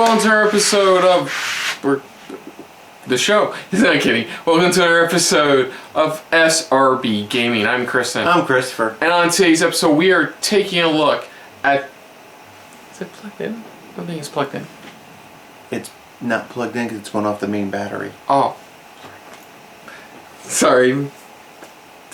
welcome to our episode of the show. Not kidding. Welcome to our episode of SRB Gaming. I'm Kristen. I'm Christopher. And on today's episode, we are taking a look at. Is it plugged in? I don't think it's plugged in. It's not plugged in because it's going off the main battery. Oh. Sorry. Do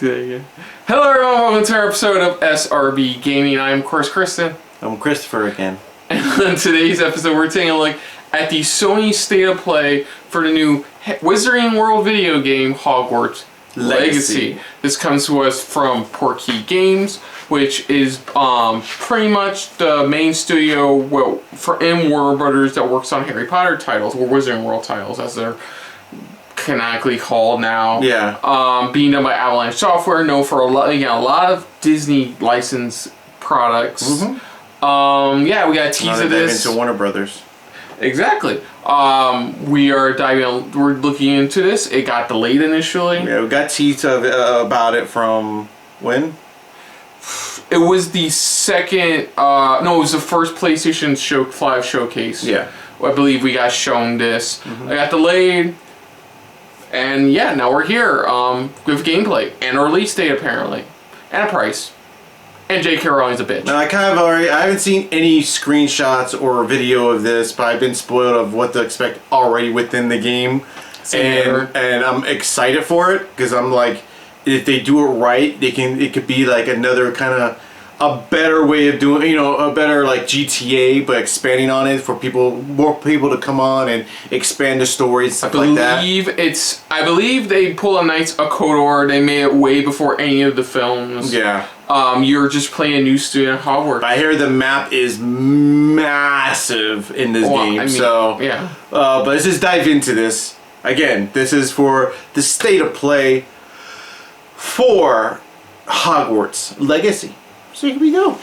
that again. Hello, everyone. Welcome to our episode of SRB Gaming. I'm, of course, Kristen. I'm Christopher again. And on today's episode, we're taking a look at the Sony State of Play for the new Wizarding World video game, Hogwarts Legacy. This comes to us from Portkey Games, which is pretty much the main studio for Warner Brothers that works on Harry Potter titles, or Wizarding World titles, as they're canonically called now. Yeah. Being done by Avalanche Software, known for a lot of Disney licensed products. Mm-hmm. Yeah, we got a tease of this. Into Warner Brothers. Exactly. We're looking into this. It got delayed initially. Yeah, we got teased about it from when? It was the second. No, it was the first PlayStation 5 showcase. Yeah. I believe we got shown this. Mm-hmm. I got delayed. And yeah, now we're here with gameplay and a release date apparently, and a price. And J.K. Rowling's a bitch. Now, I haven't seen any screenshots or video of this, but I've been spoiled of what to expect already within the game. And I'm excited for it, because I'm like, if they do it right, it could be like another kind of a better way of doing, a better like GTA, but expanding on it for more people to come on and expand the stories, stuff like that. I believe they pull a KOTOR. They made it way before any of the films. Yeah. You're just playing a new student at Hogwarts. I hear the map is massive in this game, yeah. But let's just dive into this. Again, this is for the state of play for Hogwarts Legacy. So here we go.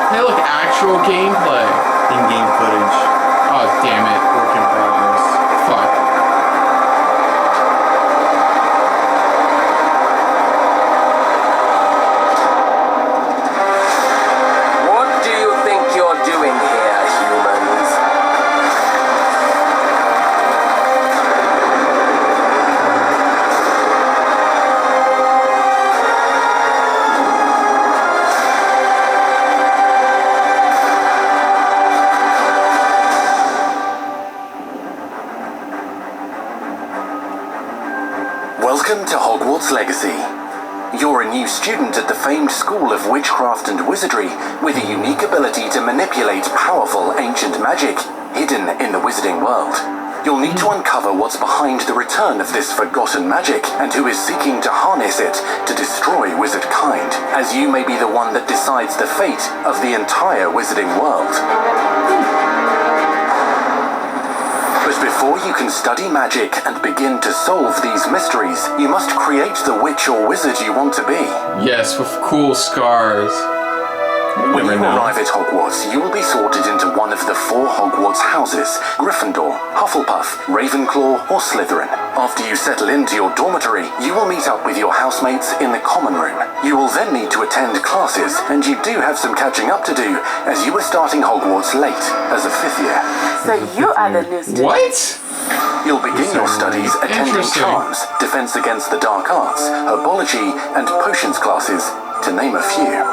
Hey, look, actual gameplay. In-game footage. Oh, damn it. Work in progress. Fuck. What do you think you're doing here, humans? Welcome to Hogwarts Legacy. You're a new student at the famed School of Witchcraft and Wizardry with a unique ability to manipulate powerful ancient magic hidden in the wizarding world. You'll need to uncover what's behind the return of this forgotten magic and who is seeking to harness it to destroy wizard kind, as you may be the one that decides the fate of the entire wizarding world. But before you can study magic and begin to solve these mysteries, you must create the witch or wizard you want to be. Yes, with cool scars. When you arrive at Hogwarts, you will be sorted into one of the 4 Hogwarts houses: Gryffindor, Hufflepuff, Ravenclaw, or Slytherin. After you settle into your dormitory, you will meet up with your housemates in the common room. You will then need to attend classes, and you do have some catching up to do, as you are starting Hogwarts late, as a 5th year. So you are the new student. What? You'll begin your studies attending charms, defense against the dark arts, herbology, and potions classes, to name a few.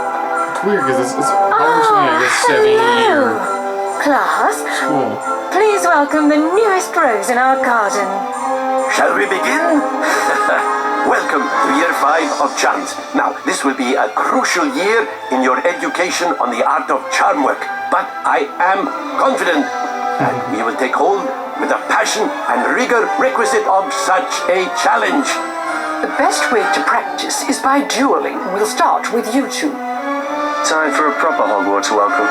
It's weird, because it's originally like a 7-year Class, school. please welcome the newest rose in our garden. Shall we begin? Welcome to year 5 of charms. Now, this will be a crucial year in your education on the art of charm work, but I am confident that we will take hold with the passion and rigor requisite of such a challenge. The best way to practice is by dueling. We'll start with you two. Time for a proper Hogwarts welcome.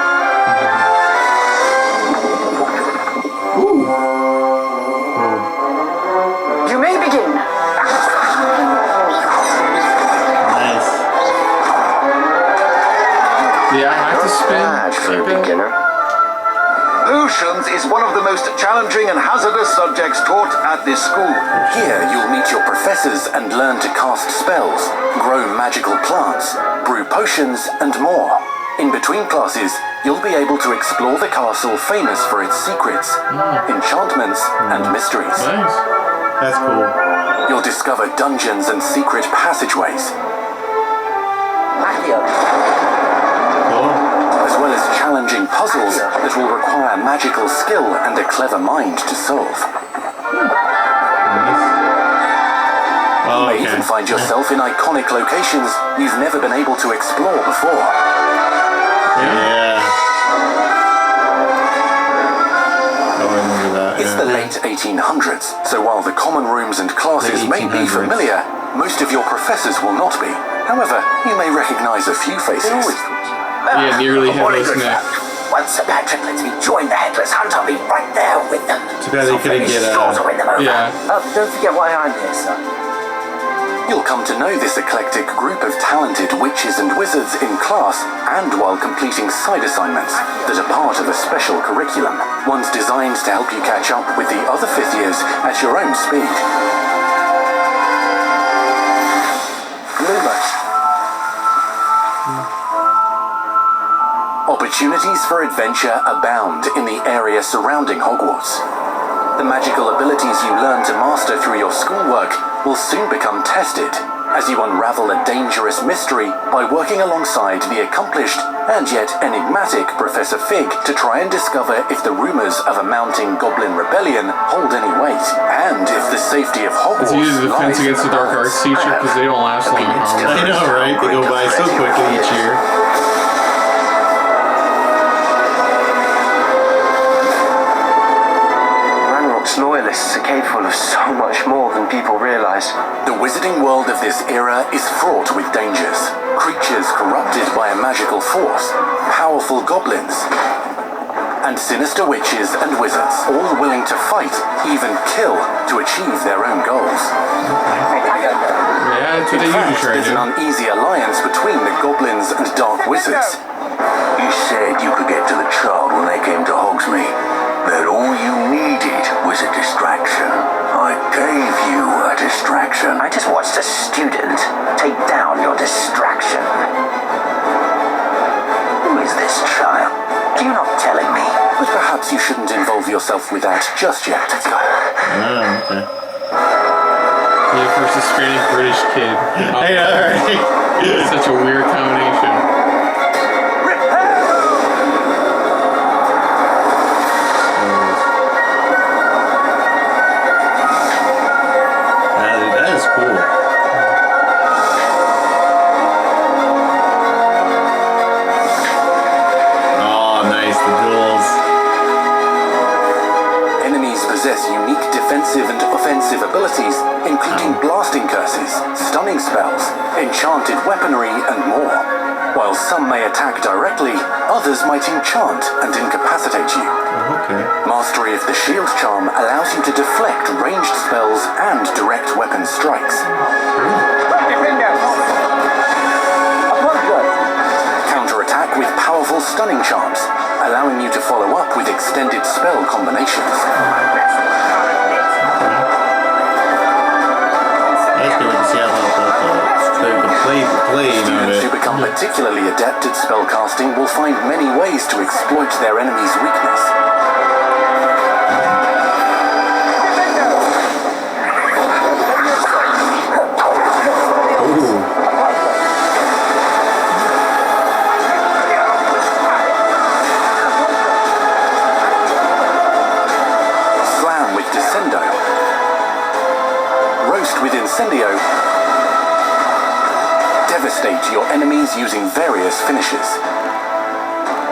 Potions is one of the most challenging and hazardous subjects taught at this school. Here you'll meet your professors and learn to cast spells, grow magical plants, brew potions, and more. In between classes, you'll be able to explore the castle famous for its secrets, enchantments, and mysteries. Nice. That's cool. You'll discover dungeons and secret passageways, Cool. as well as challenging puzzles that will require magical skill and a clever mind to solve. Oh, You may okay. even find yourself in iconic locations you've never been able to explore before. Yeah. Oh, I remember that. It's the late 1800s, so while the common rooms and classes The may be 1800s. familiar, most of your professors will not be. However, you may recognize a few faces. Yeah, nearly headless neck. Once Sir Patrick lets me join the Headless Hunt, I'll be right there with them. Too bad they couldn't get Sure to win them over. Yeah. Don't forget why I'm here, sir. You'll come to know this eclectic group of talented witches and wizards in class and while completing side assignments that are part of a special curriculum, ones designed to help you catch up with the other fifth years at your own speed. Lumos. Opportunities for adventure abound in the area surrounding Hogwarts. The magical abilities you learn to master through your schoolwork will soon become tested as you unravel a dangerous mystery by working alongside the accomplished and yet enigmatic Professor Fig to try and discover if the rumors of a mounting goblin rebellion hold any weight, and if the safety of Hogwarts It's usually the defense lies in against the the dark balance. arts teacher because they don't last long at Hogwarts. I know, right? They go by so quickly each year. Ranrock's loyalists are capable of so much more than people realise. The wizarding world of this era is fraught with dangers. Creatures corrupted by a magical force, powerful goblins, and sinister witches and wizards, all willing to fight, even kill, to achieve their own goals. Yeah, that's what they In fact, usually try to there's do. an uneasy alliance between the goblins and dark wizards. You said you could get to the child when they came to Hogsmeade. That all you needed was a distraction. I gave you a distraction. I just watched a student take down your distraction. Who is this child? You're not telling me. But perhaps you shouldn't involve yourself with that just yet. Oh, okay. Yeah, first Hispanic British kid. I know, right? Such a weird combination. That is cool. Oh, nice, the duels. Enemies possess unique defensive and offensive abilities, including blasting curses, stunning spells, enchanted weaponry, and more. While some may attack directly, others might enchant and incapacitate you. Oh, okay. Mastery of the shield charm allows you to deflect ranged spells and direct weapon strikes. Counterattack with powerful stunning charms, allowing you to follow up with extended spell combinations. That's good to see how the play of Students who it. become particularly adept at spellcasting will find many ways to exploit their enemy's weakness. Slam with Descendo. Roast with Incendio. Devastate your enemies using various finishes.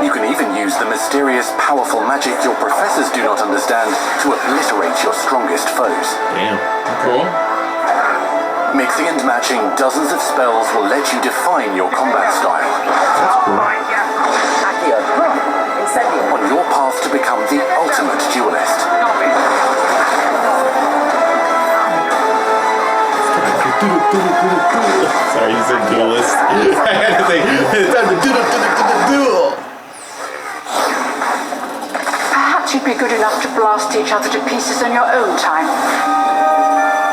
You can even use the mysterious, powerful magic your professors do not understand to obliterate your strongest foes. Damn. Cool. Mixing and matching dozens of spells will let you define your combat style. On your path to become the ultimate duelist. Sorry, you said duelist. I had to say, it's time to duel. you'd be good enough to blast each other to pieces on your own time.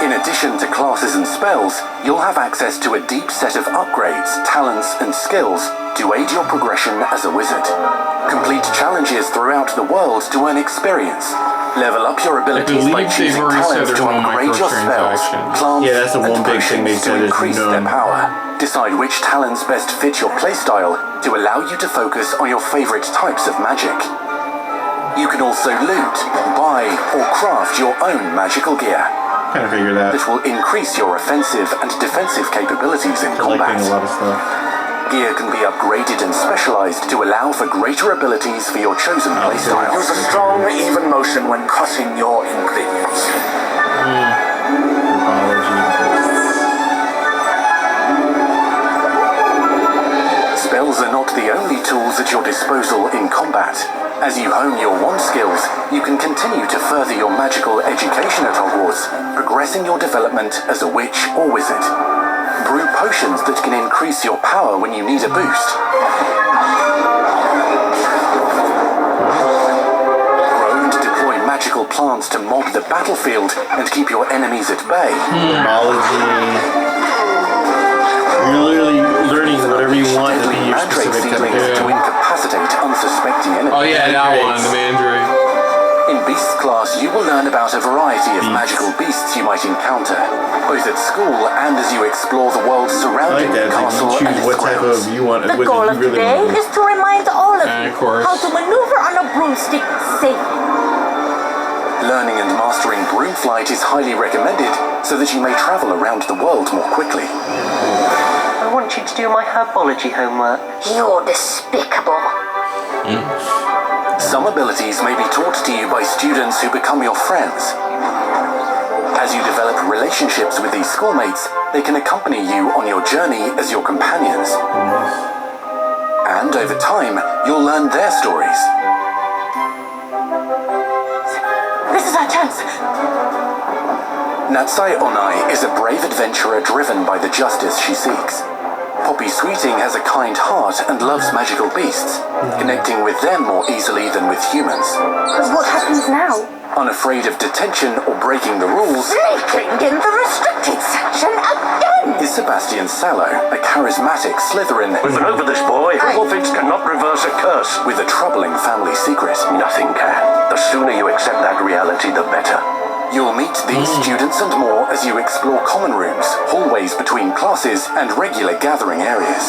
In addition to classes and spells, you'll have access to a deep set of upgrades, talents, and skills to aid your progression as a wizard. Complete challenges throughout the world to earn experience. Level up your abilities by choosing talents to upgrade your spells, plants, Yeah, that's the and one big thing they potions said to is increase their none. power. Decide which talents best fit your playstyle to allow you to focus on your favorite types of magic. You can also loot, buy, or craft your own magical gear Kind of figure that. that will increase your offensive and defensive capabilities in combat. Collecting a lot of stuff. Gear can be upgraded and specialized to allow for greater abilities for your chosen playstyle. Use a strong, even motion when cutting your ingredients. Spells are not the only tools at your disposal in combat. As you hone your wand skills, you can continue to further your magical education at Hogwarts, progressing your development as a witch or wizard. Brew potions that can increase your power when you need a boost. Grow and deploy magical plants to mob the battlefield and keep your enemies at bay. You're literally learning whatever you want to be your Mandrake specific type of seedlings to character. incapacitate unsuspecting enemies. Oh yeah, that one, the Mandrake. In Beasts class, you will learn about a variety of magical beasts you might encounter, both at school and as you explore the world I surrounding like that. the castle You and choose its what type grounds. of you want. The what goal you of really today want. is to remind all of And you of course. how to maneuver on a broomstick safely. Learning and mastering broom flight is highly recommended so that you may travel around the world more quickly. I want you to do my herbology homework. You're despicable. Some abilities may be taught to you by students who become your friends. As you develop relationships with these schoolmates, they can accompany you on your journey as your companions. And over time, you'll learn their stories. This is our chance. Natsai Onai is a brave adventurer driven by the justice she seeks. Poppy Sweeting has a kind heart and loves magical beasts, connecting with them more easily than with humans. But what happens now? Unafraid of detention or breaking the rules, Sneaking in the restricted section again! is Sebastian Sallow, a charismatic Slytherin With an over this boy, Hufflepuffs cannot reverse a curse. with a troubling family secret. Nothing can. The sooner you accept that reality, the better. You'll meet these students and more as you explore common rooms, hallways between classes, and regular gathering areas.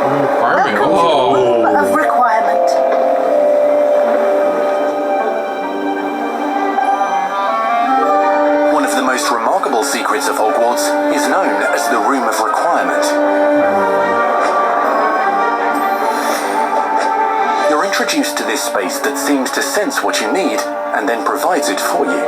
Requirement. Welcome to the Whoa. room of requirement. One of the most remarkable secrets of Hogwarts is known as the Room of Requirement. You're introduced to this space that seems to sense what you need and then provides it for you.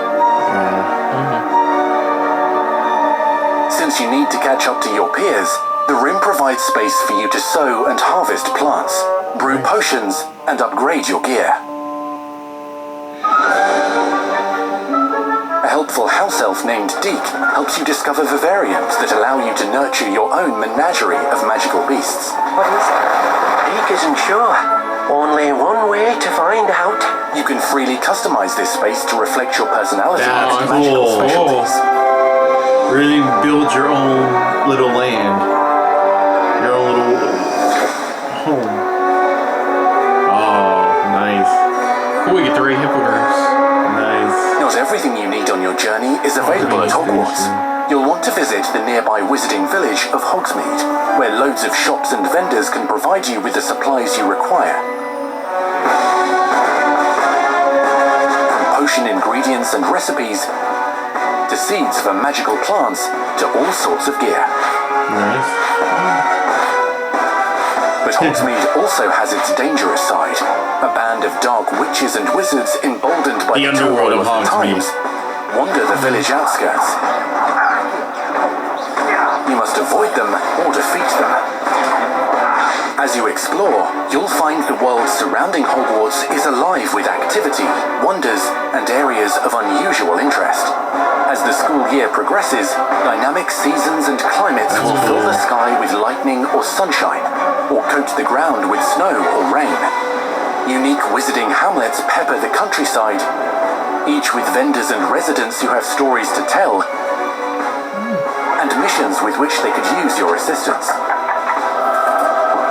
Since you need to catch up to your peers, the room provides space for you to sow and harvest plants, brew potions, and upgrade your gear. A helpful house elf named Deke helps you discover vivariums that allow you to nurture your own menagerie of magical beasts. What is it? Deke isn't sure. Only one way to find out. You can freely customize this space to reflect your personality That's and magical cool. specialties. Really build your own little land. Your own little home. Oh, nice. Cool, we get 3 hippogriffs. Nice. Not everything you need on your journey is available at Hogwarts. You'll want to visit the nearby wizarding village of Hogsmeade, where loads of shops and vendors can provide you with the supplies you require. From potion ingredients and recipes, to seeds for magical plants, to all sorts of gear. Nice. But Hogsmeade also has its dangerous side. A band of dark witches and wizards emboldened by The the underworld turmoil of of the Hogsmeade. times wander the village outskirts. You must avoid them or defeat them. As you explore, you'll find the world surrounding Hogwarts is alive with activity, wonders, and areas of unusual interest. As the school year progresses, dynamic seasons and climates will fill the sky with lightning or sunshine, or coat the ground with snow or rain. Unique wizarding hamlets pepper the countryside, each with vendors and residents who have stories to tell, and missions with which they could use your assistance.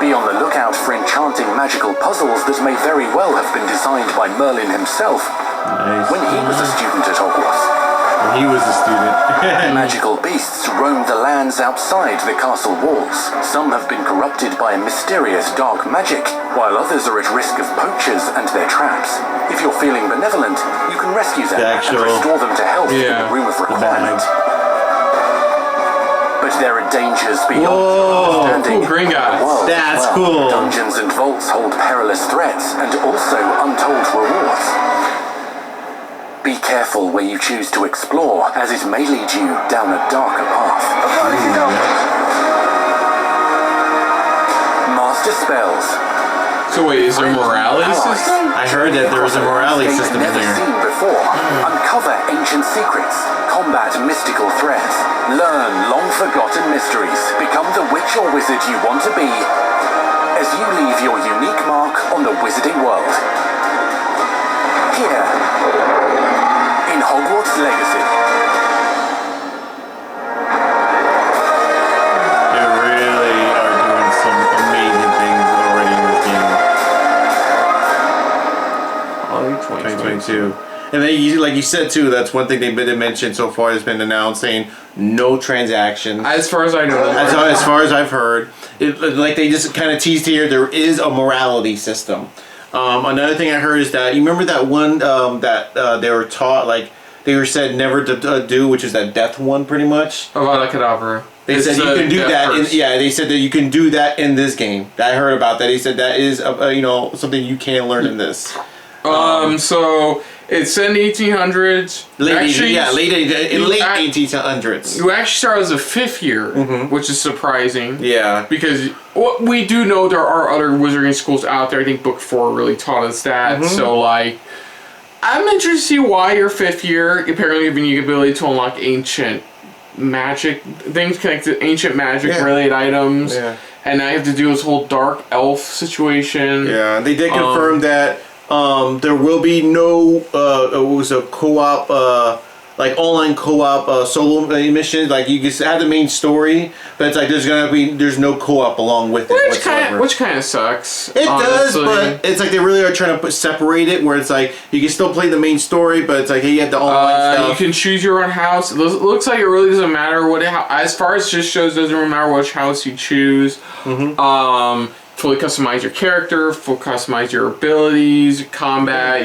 Be on the lookout for enchanting magical puzzles that may very well have been designed by Merlin himself when he was a student at Hogwarts. He was a student. Magical beasts roam the lands outside the castle walls. Some have been corrupted by a mysterious dark magic, while others are at risk of poachers and their traps. If you're feeling benevolent, you can rescue them and restore them to health in the room of requirement. But there are dangers beyond understanding. Cool green guy. That's cool. Dungeons and vaults hold perilous threats and also untold rewards. Be careful where you choose to explore, as it may lead you down a darker path. Master spells. So wait, is there a morality system? I heard that there was a morality system in never there. seen before. Uncover ancient secrets. Combat mystical threats. Learn long-forgotten mysteries. Become the witch or wizard you want to be as you leave your unique mark on the wizarding world. Here, in Hogwarts Legacy. They really are doing some amazing things already in this game. 2022. And they, like you said too, that's one thing they've been mentioned so far has been announced, saying no transactions. As far as I know. As far as I've heard, like they just kind of teased here, there is a morality system. Another thing I heard is that, you remember that one that they were taught, like they were said never to do, which is that death one pretty much? Avada Kedavra. They said you can do that. They said that you can do that in this game. I heard about that. He said that is something you can learn in this. So it's set in the 1800s. Late 1800s. You actually start as a 5th year, which is surprising. Yeah. Because we do know there are other wizarding schools out there. I think Book 4 really taught us that. So, like, I'm interested to see why your 5th year apparently giving you the ability to unlock ancient magic, things connected to ancient magic related items. Yeah. And now you have to do this whole dark elf situation. Yeah, they did confirm that there will be no it was a co-op like online co-op solo missions. Like you can have the main story, but it's like there's no co-op along with it whatsoever. Which kind of sucks. It does, but it's like they really are trying to separate it, where it's like you can still play the main story, but it's like, hey, you have the online stuff. You can choose your own house. It looks like it really doesn't matter as far as just shows, doesn't really matter which house you choose. Fully customize your character, fully customize your abilities, combat,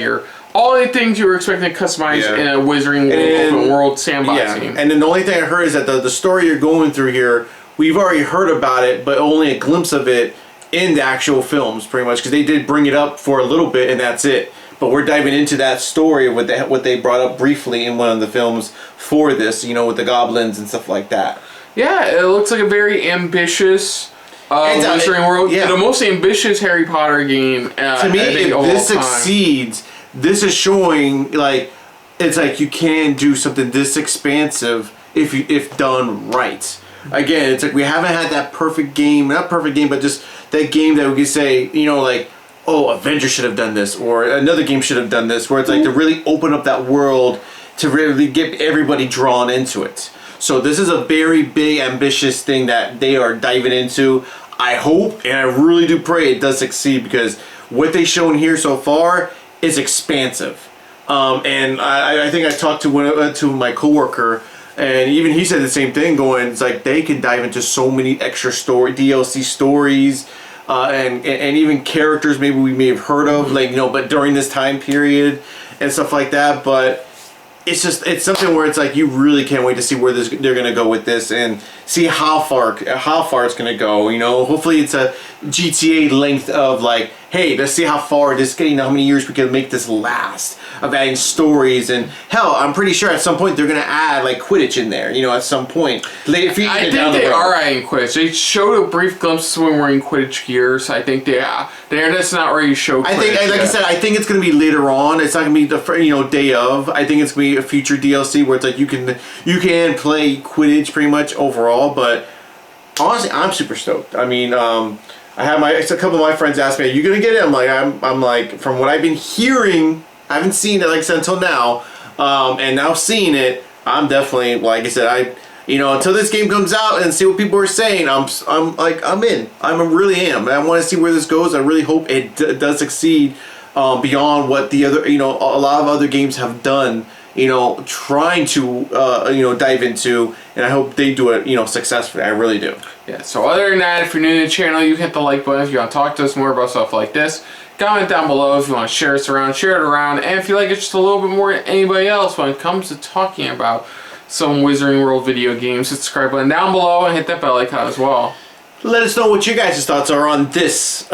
all the things you were expecting to customize in a Wizarding World open world sandbox game. And then the only thing I heard is that the story you're going through here, we've already heard about it, but only a glimpse of it in the actual films, pretty much, because they did bring it up for a little bit, and that's it. But we're diving into that story with what they brought up briefly in one of the films for this, with the goblins and stuff like that. Yeah, it looks like a very ambitious Wizarding World. The most ambitious Harry Potter game. To me, if this succeeds, this is showing it's like you can do something this expansive if done right. Again, it's like we haven't had that perfect game, not perfect game, but just that game that we could say, Avengers should have done this, or another game should have done this, where it's like to really open up that world to really get everybody drawn into it. So this is a very big, ambitious thing that they are diving into. I hope, and I really do pray it does succeed, because what they've shown here so far is expansive. And I think I talked to my coworker, and even he said the same thing, going, it's like they can dive into so many extra DLC stories, and even characters maybe we may have heard of, but during this time period and stuff like that. But it's something where it's like you really can't wait to see where they're gonna go with this, and see how far it's gonna go. Hopefully it's a GTA length of like, hey, let's see how far this, how many years we can make this last, of adding stories. And hell, I'm pretty sure at some point they're gonna add like Quidditch in there. At some point. I think they are adding Quidditch. They showed a brief glimpse of when wearing Quidditch gear, so I think they're just not ready to show Quidditch. I said, I think it's gonna be later on. It's not gonna be the day of. I think it's gonna be a future DLC where it's like you can play Quidditch pretty much overall. But honestly, I'm super stoked. I mean, I had a couple of my friends ask me, "Are you gonna get it?" I'm like, from what I've been hearing, I haven't seen it like I said until now, and now seeing it, I'm definitely, like I said, until this game comes out and see what people are saying, I'm in. I really am. I want to see where this goes. I really hope it does succeed beyond what the other, a lot of other games have done. Trying to dive into, and I hope they do it successfully. I really do. Yeah. So other than that, if you're new to the channel, you hit the like button. If you want to talk to us more about stuff like this, comment down below. If you want to share us around, share it around. And if you like it just a little bit more than anybody else when it comes to talking about some Wizarding World video games, subscribe button down below and hit that bell icon as well. Let us know what your guys' thoughts are on this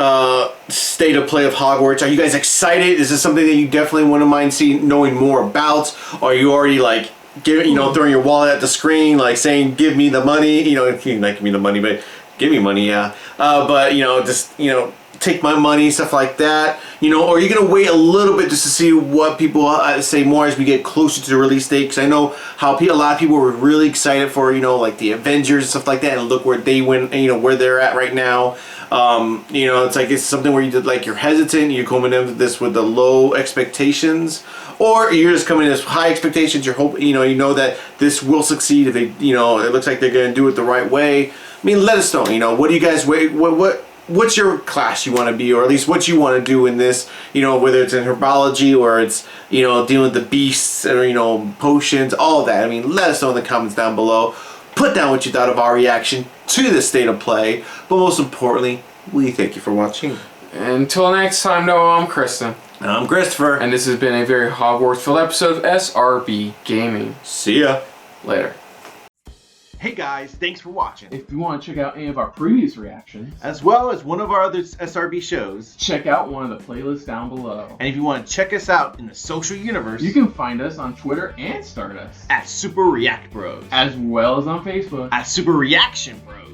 state of play of Hogwarts. Are you guys excited? Is this something that you definitely wouldn't mind knowing more about? Or are you already like throwing your wallet at the screen, like saying, "Give me the money"? If you not give me the money, but give me money, yeah. But just take my money, stuff like that. Or are you gonna wait a little bit just to see what people say more as we get closer to the release date? Because I know how a lot of people were really excited for like the Avengers and stuff like that, and look where they went, where they're at right now. It's like it's something where you're hesitant. You're coming into this with the low expectations, or you're just coming in with high expectations. You're hoping you know that this will succeed if they it looks like they're gonna do it the right way. I mean, let us know. What do you guys what's your class you want to be, or at least what you want to do in this, whether it's in herbology or it's, dealing with the beasts or, potions, all of that. I mean, let us know in the comments down below. Put down what you thought of our reaction to this state of play. But most importantly, we thank you for watching. Until next time, though, I'm Kristen. And I'm Christopher. And this has been a very Hogwarts-filled episode of SRB Gaming. See ya. Later. Hey guys, thanks for watching. If you want to check out any of our previous reactions, as well as one of our other SRB shows, check out one of the playlists down below. And if you want to check us out in the social universe, you can find us on Twitter and Stardust at Super React Bros, as well as on Facebook at Super Reaction Bros.